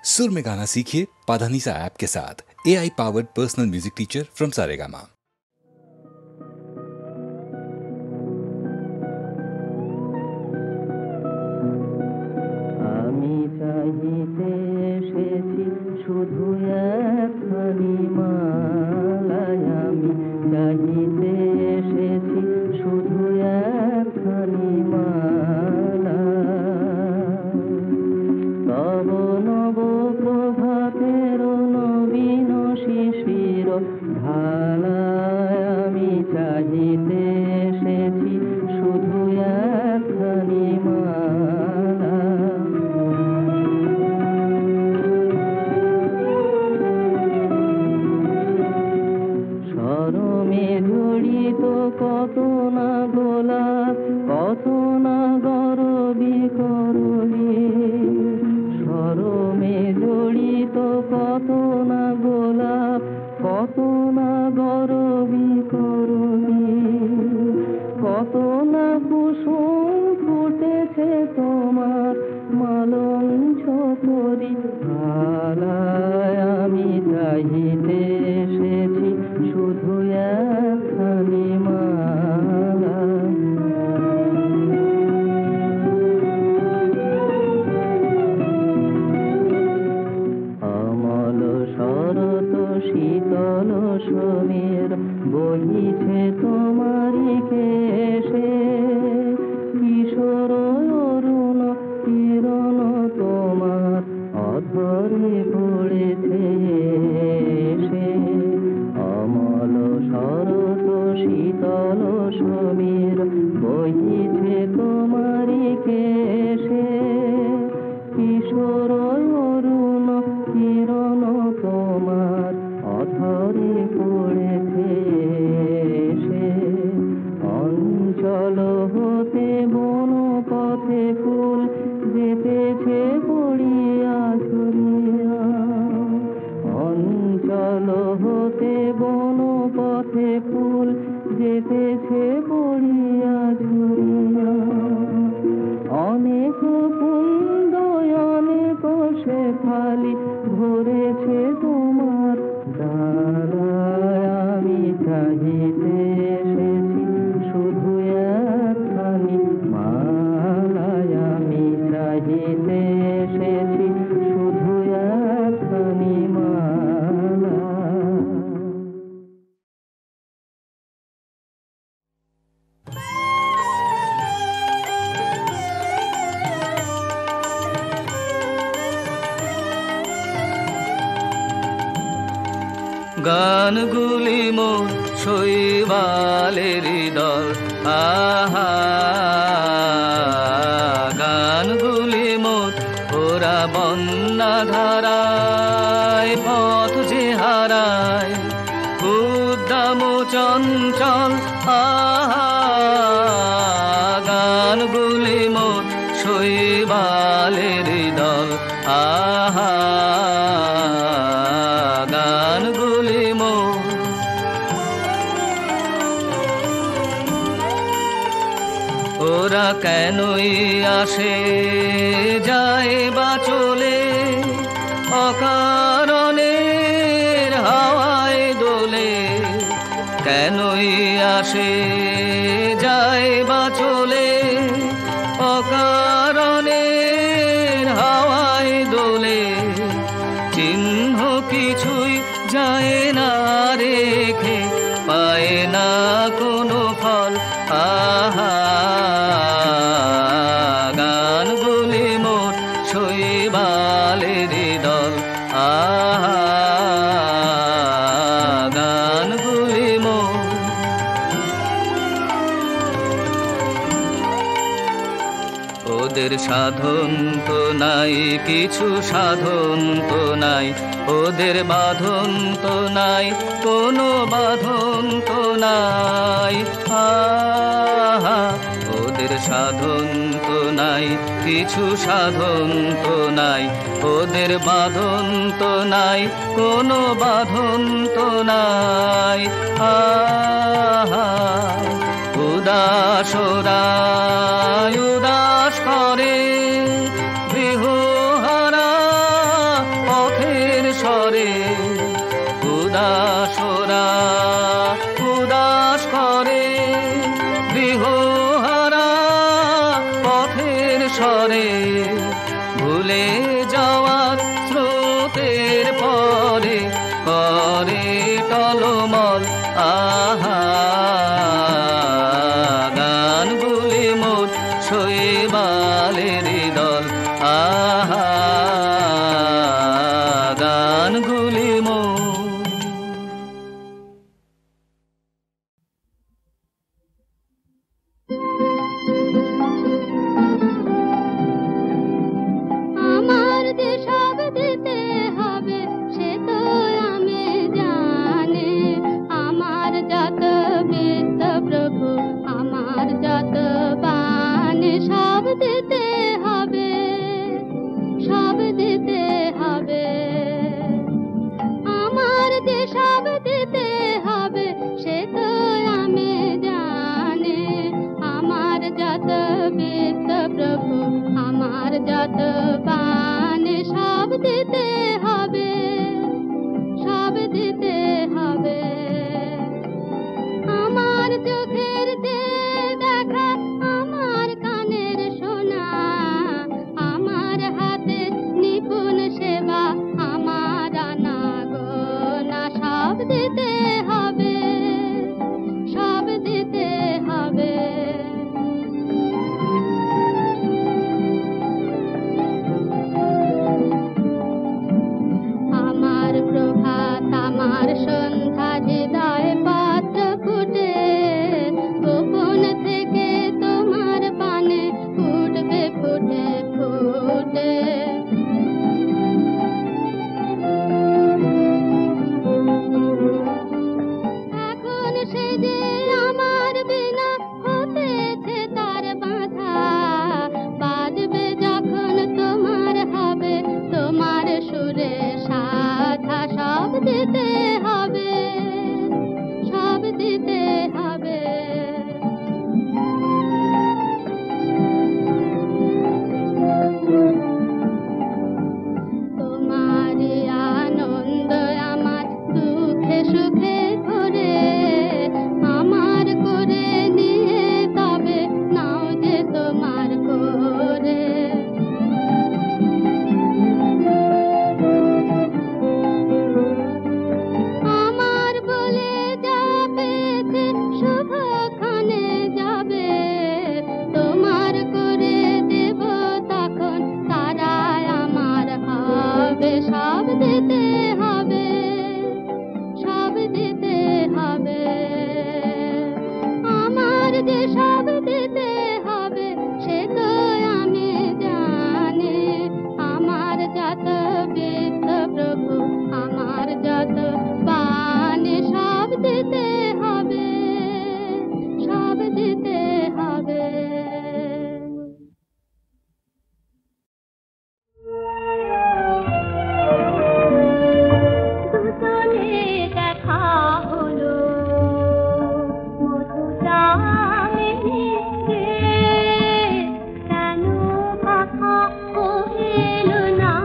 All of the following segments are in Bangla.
सुर में गाना सीखिए पाधानीसा ऐप के साथ। AI powered personal music teacher from Saregama. আমি চাহিতে এসেছি শুধু একখানি মালায়, আমি চাহিতে এসেছি শুধু একখানি মালা। তব নব প্রভাতের নবীন শিশির ঢালায়, আমি চাহিতে এসেছি শুধু একখানি মালা। শরমে জড়িত কত না গোলাপ, কত না গরবি করবি। শরমে জড়িত কত না গোলাপ, কত না গরবি করবি। কত না কুসুম ফুটেছে তোমার মালঞ্চ তরি ভালায়, আমি চাহিতে এসেছি শুধু একখানি মালা। অমল শরৎ শীতল সমীর বহিছে তোমারি কেশে। কিশোর অরুণ কিরণ তোমার অধরে পড়েছে এসে। অমল শরৎ শীতল সমীর বহিছে তোমারি কেশে। কিশোর অরুণ কিরণ তোমার অধরে পড়েছে এসে। অঞ্চল হতে বন পথে ফুল যেতেছে পড়িয়া ঝরিয়া। অঞ্চল হতে বন পথে ফুল যেতেছে পড়িয়া ঝরিয়া। অনেক কুন্দ অনেক শেফালি ভরেছে তোমার ডালায়, আমি চাহিতে এসেছি শুধু একখানি মালায়। আমি চাহিতে এসেছি শুধু একখানি মালা। গানগুলি মোর শৈবালের দল, আহা গানগুলি মোর ওরা বন্যা ধারায় পথ যে হারায়। উদ্দাম চঞ্চল আহা গানগুলি মোর শৈবালের দল, আহা গানগুলি মোর। ওরা কেনই আসে যায় বা চলে, অকারণের হাওয়ায় দোলে। কেনই আসে যায় বা চলে, অকারণের হাওয়ায় দোলে। চিহ্ন কিছুই যায় না রেখে, পায় না কোনো ফল, আহা গানগুলি মোর শৈবালের দল, আহা গানগুলি মোর। ওদের সাধন তো নাই, কিছু সাধন তো নাই। ওদের বাঁধন তো নাই, কোনো বাঁধন তো নাই, আহা ওদের সাধন তো নাই, কিছু সাধন তো নাই। ওদের বাঁধন তো নাই, কোনো বাঁধন তো নাই, আহা উদাস উদাস করে গৃহহারা সুরে সাধা সব দিতে হবে, সব দিতে হবে। তোমারই আনন্দ আমার দুঃখে সুখে করে, আমার করে নিয়ে তবে নাও যে তোমার করে। আমার বলে যা পেয়েছে শুভক্ষণে যাবে, তোমার করে দেব তখন তারাই আমার হবে। সব দিতে হবে, সব দিতে হবে। আমার যে সব দিতে হবে সে তো আমি জানি। আমার যত বিত্ত প্রভু, আমার যত বাণী সব দিতে হবে, সব দিতে হবে। দুজনে দেখা হলো মধুচামেলি রে, কেন কথা কহিল না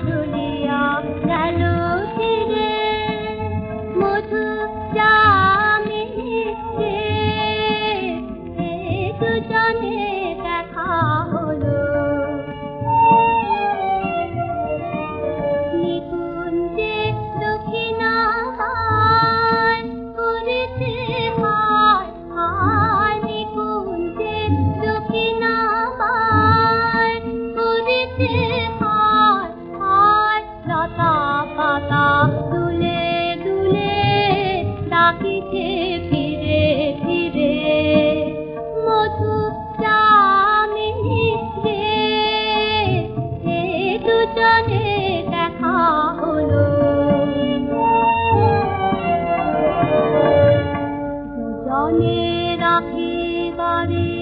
চলিয়া গেল ফিরে। মধুচামেলি রে, দুজনে দেখা হলো। নিকুঞ্জে দক্ষিণায় করেছে হায় হায়, নিকুঞ্জে দক্ষিণায় করেছে হায় হায়। লতা পাতা দুলে দুলে ডাকিছে ফিরে ফিরে। মধুচামেলি রে, দুজনে দেখা হলো। দুজনে রাখিবারে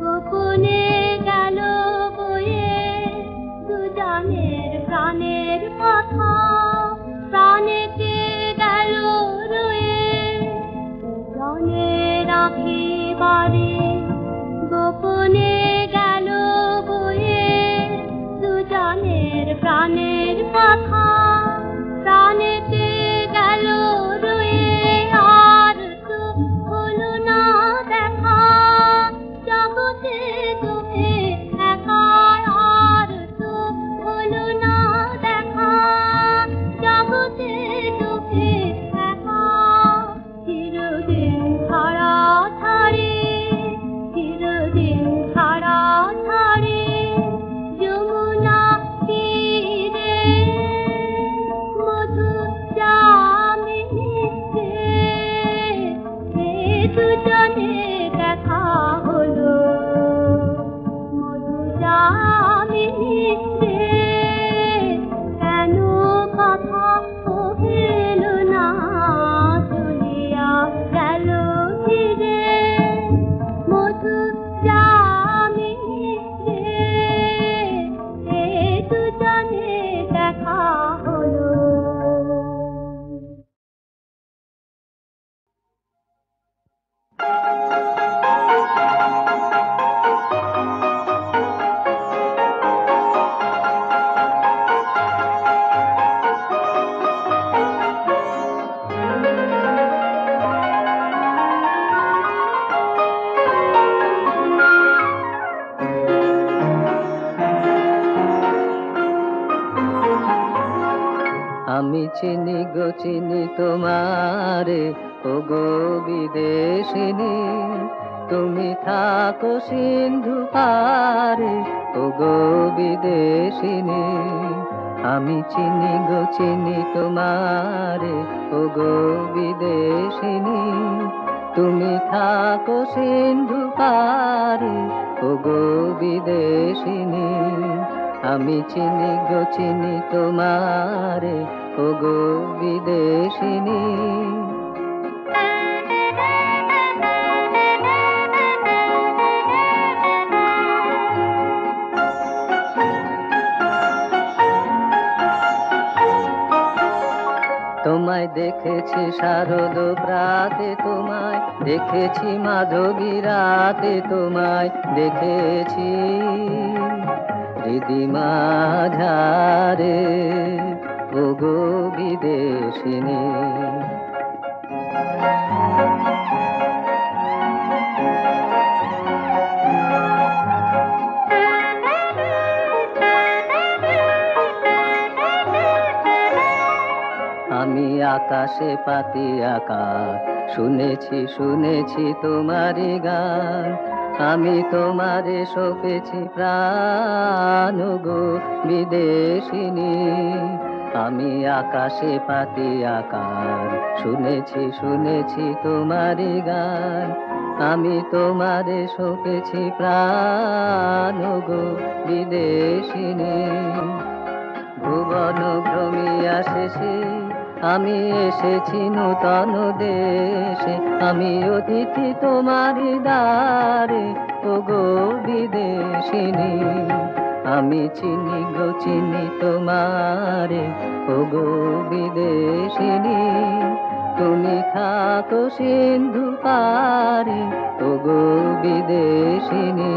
গোপনে গেল বয়ে, দুজনের প্রাণের কথা প্রাণেতে গেল রয়ে। দুজনে রাখিবারে গোপনে গেল বয়ে, দুজনের প্রাণের কথা প্রাণেতে গেল রয়ে। আর তো হলো না দেখা জগতে তুমি একা, আর তো হলো না দেখা জগতে তুমি একা। চিরদিন ছাড়া ছাড়ি, চিরদিন ছাড়া ছাড়ি যমুনা তীরে। মধুচামেলি রে, দুজনে দেখা হলো। মধুচামেলি রে, কেন কথা কহিল না চলিয়া গেল ফিরে। মধুচামেলি রে, দুজনে দেখা হলো। আমি চিনি গো চিনি তোমারে, ও গো বিদেশিনী। তুমি থাকো সিন্ধু পারে, ও গো বিদেশিনী। আমি চিনি গো চিনি তোমারে, ও গো বিদেশিনী। তুমি থাকো সিন্ধু পারে, ও গো বিদেশিনী। আমি চিনি গো চিনি তোমারে, ও গো বিদেশিনী। তোমায় দেখেছি শারদ প্রাতে, তোমায় দেখেছি মাধবী রাতে, তোমায় দেখেছি হৃদি মাঝারে ওগো বিদেশিনী। আমি আকাশে পাতি আকাশ, শুনেছি শুনেছি তোমারই গান, আমি তোমারে সপেছি প্রাণ গো বিদেশিনী। আমি আকাশে পাতি আকাশ, শুনেছি শুনেছি তোমারই গান, আমি তোমারে সপেছি প্রাণ গো বিদেশিনী। ভুবন ভ্রমিয়া শেষে আমি এসেছি নূতন দেশে, আমি অতিথি তোমারি দ্বারে ওগো বিদেশিনী। আমি চিনি গো চিনি তোমারে ওগো বিদেশিনী, তুমি থাকো সিন্ধু পারে ওগো বিদেশিনী।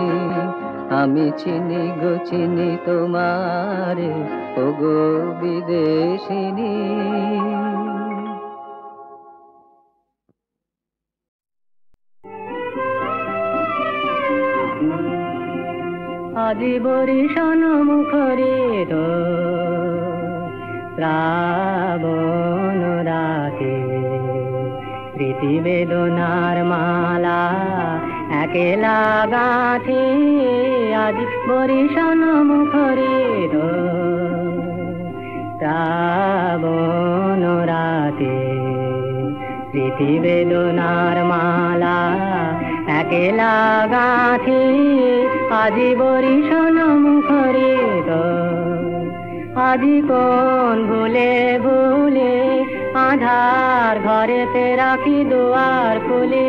আমি চিনি গো চিনি তোমারে ওগো বিদেশিনী। আজি বরিশন মুখরে তো শ্রাবণ রাতে, প্রীতি বেদনার মালা একেলা গাঁথে। আজি বরিশন মুখরে তো শ্রাবণ রাতে, প্রীতি বেদনার মালা একেলা গাঁথে। আজি বরিশন মুখরে তো, আজি কোন ভুলে ভুলে আধার ঘরেতে রাখি দুয়ার খুলে।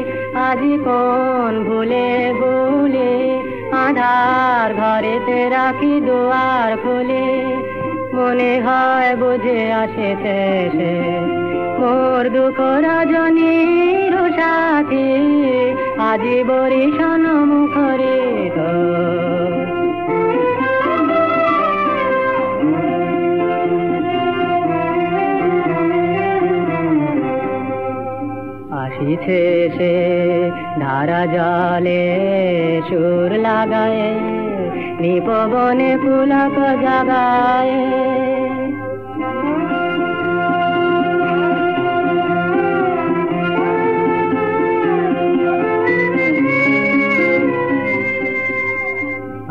আজি কোন ভুলে ভুলে আধার ঘরেতে রাখি দুয়ার খুলে। মনে হয় বুঝে আসেতে সে মোর দুঃখ রজনীর সাথী, আজি বরিশন মুখরে তো। আসিছে সে ধারা জলে সুর লাগায়, নিপবনে পুলক জাগায়।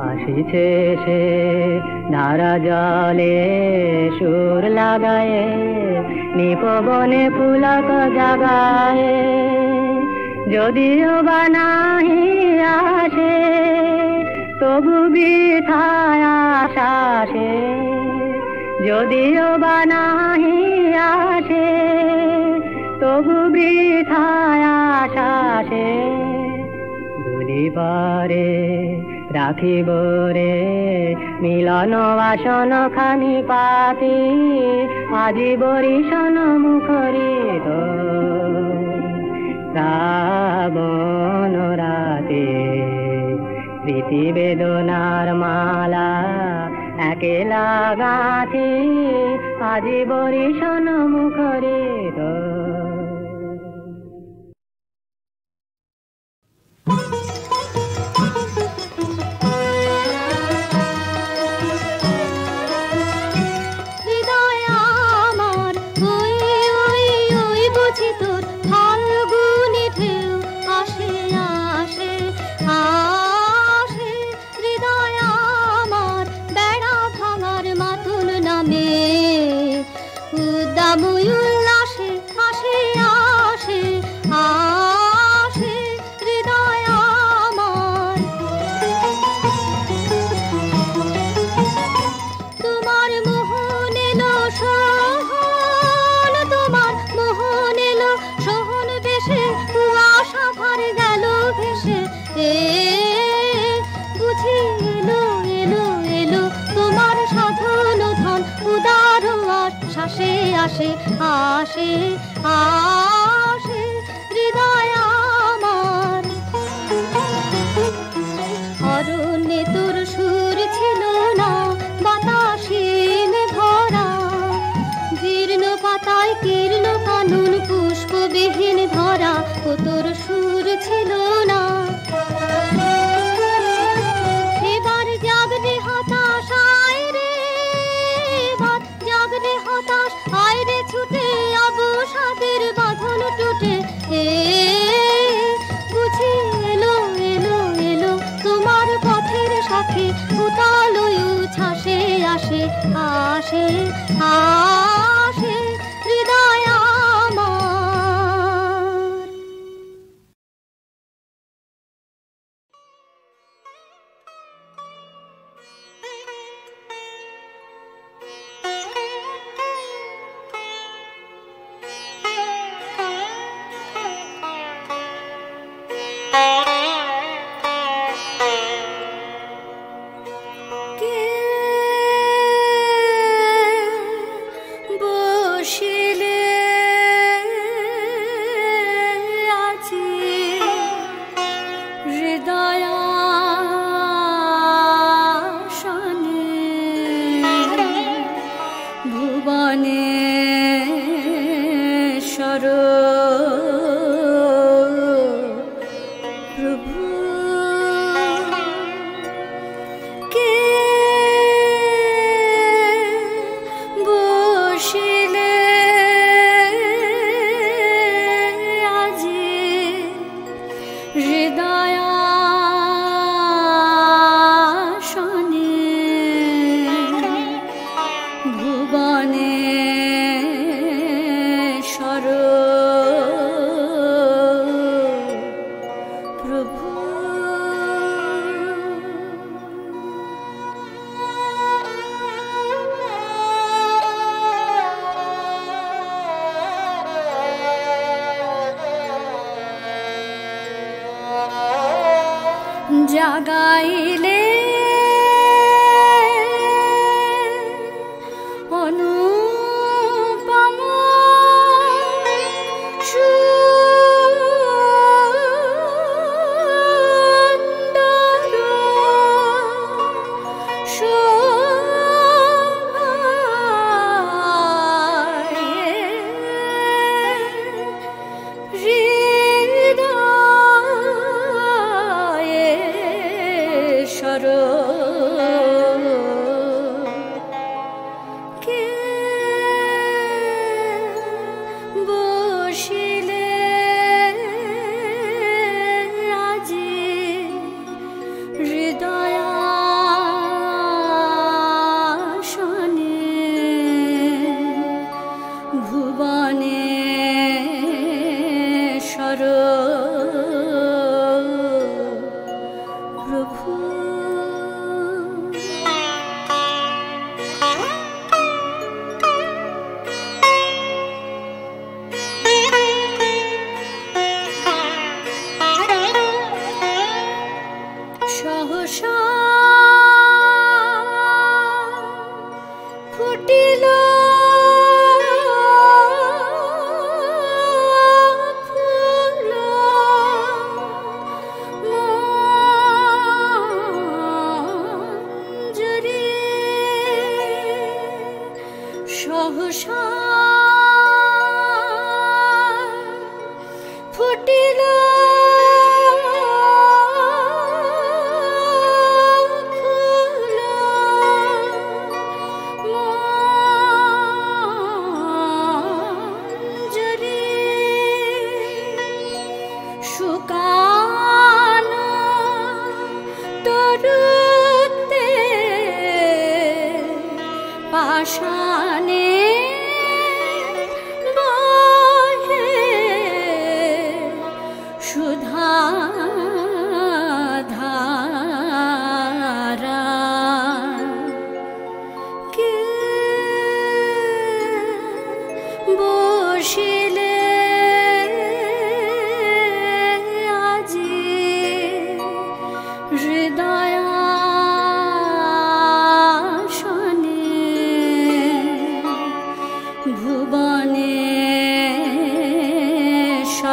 আসিছে সে ধারা জলে সুর লাগায়, নিপবনে পুলক জাগায়। যদিও বা নাহি আসে তবু বৃথায় আশা সে, যদিও বা নাহি আসে তবু বৃথায় আশা সে। দুলিবারে রাখিব রে মিলন বাসন খানি পাতি, আজি বরিশন মুখরে তো শ্রাবণ রাতে। প্রীতি বেদনার মালা একেলা গাঁথে, আজি বরিশন মুখরে তো। আসে আসে আসে আসে হৃদয় আমার। অরণ্যে তোর সুর ছিল না বাতাসিন ভরা, জীর্ণ পাতায় কীর্ণ কানন পুষ্পবিহীন ধরা, ও তোর সুর ছিল না। এবার জাগরে হতাশ আয় রে, এবার জাগরে হতাশ আয় রে ছুটে, অবসাদের বাঁধন টুটে বুঝি এলো এলো এলো তোমার পথের সাথে, উতাল উচ্ছ্বাসে আসে আসে আসে হৃদয় আমার। জাগাইলে অনুপম সুন্দর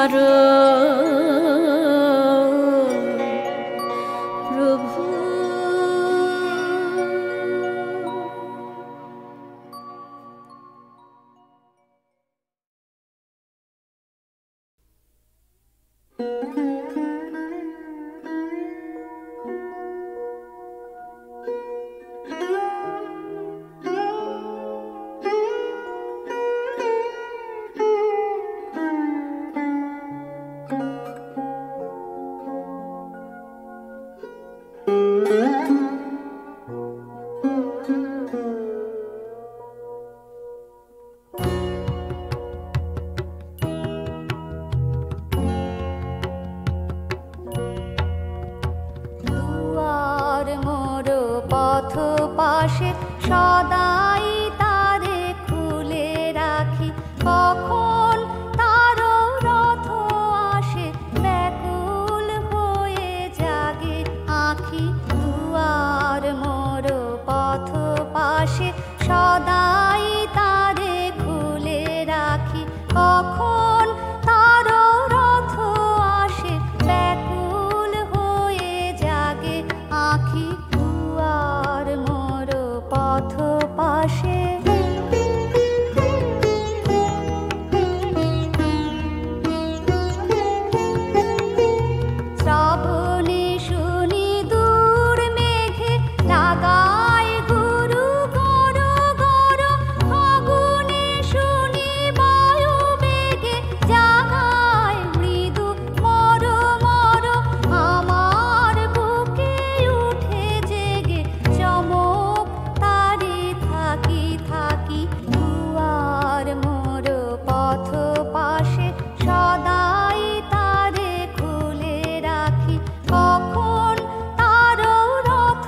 ঈশ্বর প্রভু। পথ পাশে সদাই তারে খুলে রাখি, কখন তার রথ আসে ব্যাকুল হয়ে জাগে আঁখি। দুয়ার মোর পথ পাশে সদাই তারে খুলে রাখি, কখন তার রথ আসে ব্যাকুল হয়ে জাগে আঁখি। দুয়ার মোর পথ পাশে শ্রাবণে শুনি দূর মেঘে লাগায় গুরু গর গর, ফাগুনে শুনি বায়ু বেগে জাগায় মৃদু মর মর। আমার বুকে উঠে জেগে চমক তারি থাকি থাকি। দুয়ার মোর পথ পাশে সদাই তারে খুলে রাখি, কখন তার রথ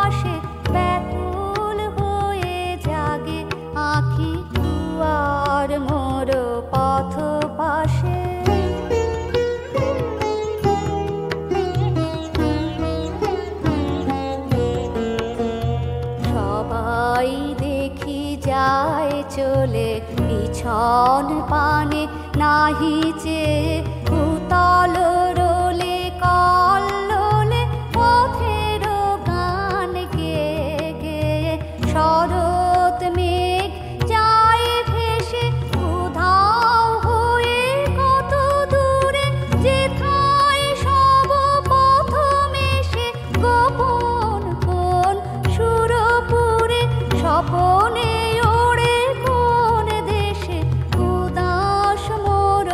আসে ব্যাকুল হয়ে জাগে আঁখি। দুয়ার মোর পথ পাশে সবাই দেখি যায় চলে পিছন পানে নাহি চেয়ে, ভূতল রোলে কল্লোলে পথের গান গেয়ে গেয়ে। শরৎ মেঘ যায় ভেসে উধাও হয়ে কত দূরে, যেথায় সব পথ মেশে গোপন কোন সুরপুরে। স্বপনে ওড়ে কোন দেশে উদাস মোর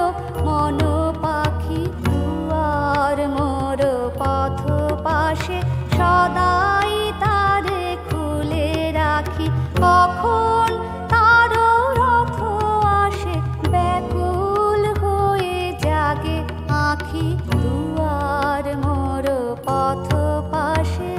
মন পাখি। দুয়ার মোর পথ পাশে সদাই তারে খুলে রাখি, কখন তার রথ আসে ব্যাকুল হয়ে জাগে আঁখি। দুয়ার মোর পথ পাশে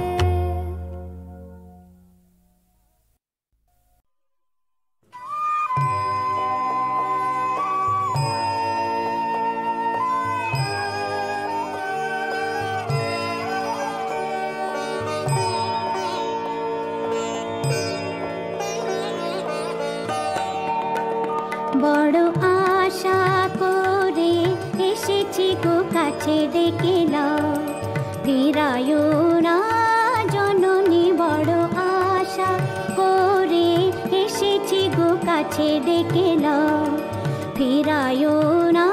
বড় আশা করে এসেছি গো কাছে ডেকে নাও, ফিরায়ো না জননী। বড় আশা করে এসেছি গো কাছে ডেকে নাও, ফিরায়ো না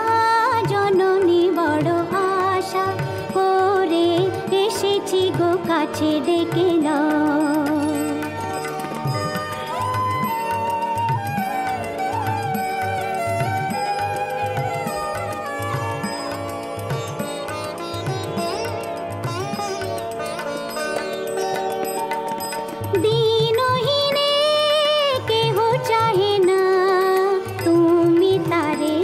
জননী। বড় আশা করে এসেছি গো কাছে ডেকে নাও। দিনহীনে কেহ চাহে না তুমি তারে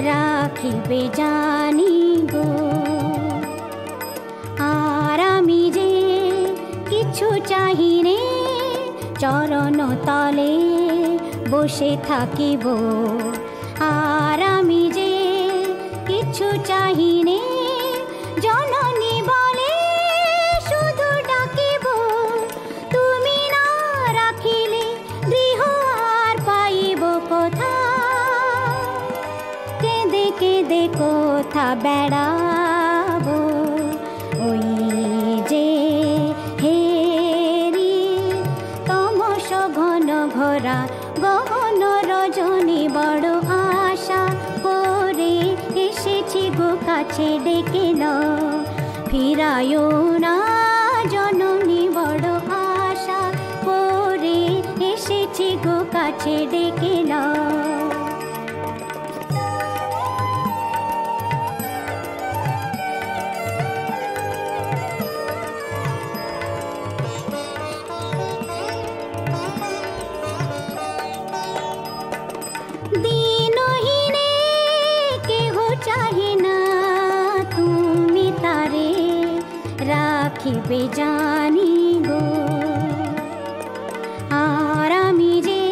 রাখিবে জানি গো। আর আমি যে কিছু চাহি রে, চরণ তলে বসে থাকিব। আর আমি যে কিছু চাহি রে, জননী বলে শুধু ডাকিব। তুমি না রাখিলে গৃহ আর পাইব কোথা? কেঁদে কেঁদে আমরা বেড়াবো ওই যে হেরি তমস ঘন ঘোরা গহন রজনী বড় আশা করে এসেছি গো কাছে ডেকে নাও ফিরায়ো না জননী বড় আশা করে এসেছি গো কাছে ডেকে নাও দিনহীনে কেহ চাহে না তুমি তারে রাখিবে জানি গো আর আমি যে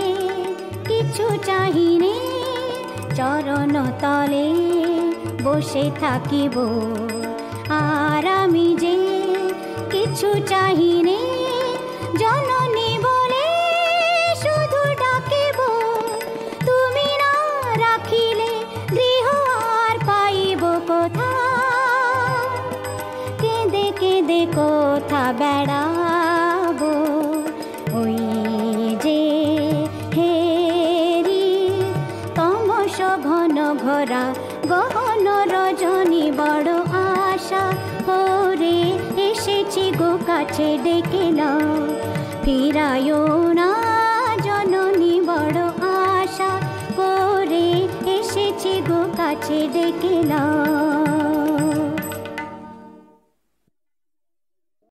কিছু চাহিনে চরণ তলে বসে থাকিব আর আমি যে কিছু চাহিনে জননী বলে শুধু ডাকিব তুমি না রাখিলে গৃহ আর পাইব কোথা কেঁদে কেঁদে কোথা বেড়াবো ওই যে হেরি তমস ঘন ঘোরা গহন রজনী বড় আশা করে এসেছি গো কাছে ডেকে নাও ফিরায়ো না জননী বড় আশা করে এসেছি গো কাছে ডেকে নাও